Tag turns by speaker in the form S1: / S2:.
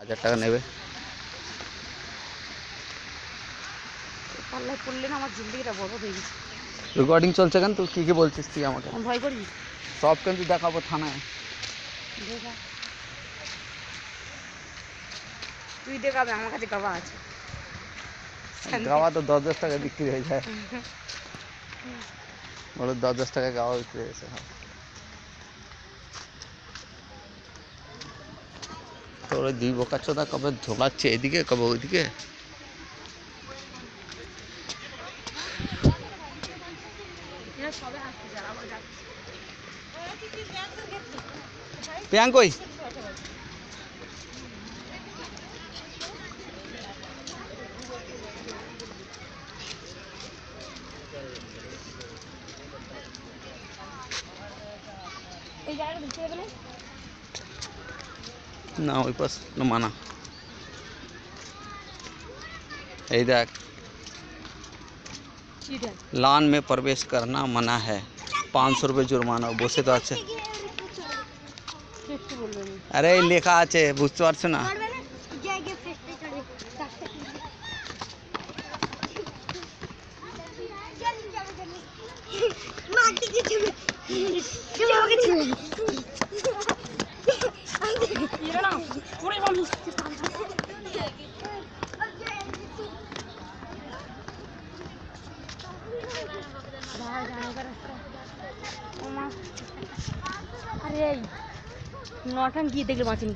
S1: হাজার টাকা নেবে।
S2: পাল্লায় পড়লে না আমার জিন্দেগিটা বড় হয়ে গেছে।
S1: রেকর্ডিং চলছে কেন? তুই কি বলছিস তুই আমাকে?
S2: ভয় করি
S1: সব কিন্তু দেখাবো থানায়।
S2: দেখা তুই দেখাবে, আমার কাছে গাওয়া আছে।
S1: গাওয়া তো 10-10 টাকা বিক্রি হয়ে যায়। বলো 10-10 টাকা গাওয়া বিক্রি হয়েছে। তোর ওই দুই বোকাচোদা কবে ঝোলাচ্ছে এদিকে কবে ওইদিকে। প্রিয়াঙ্ক কই? ना वही पास न माना। देख, लान में प्रवेश करना मना है, 500 रुपये जुर्माना। बसे तो अच्छे। अरे लेखा आछे बुझते पारछो ना।
S2: अरे नौटंकी देखले बाँचेनी।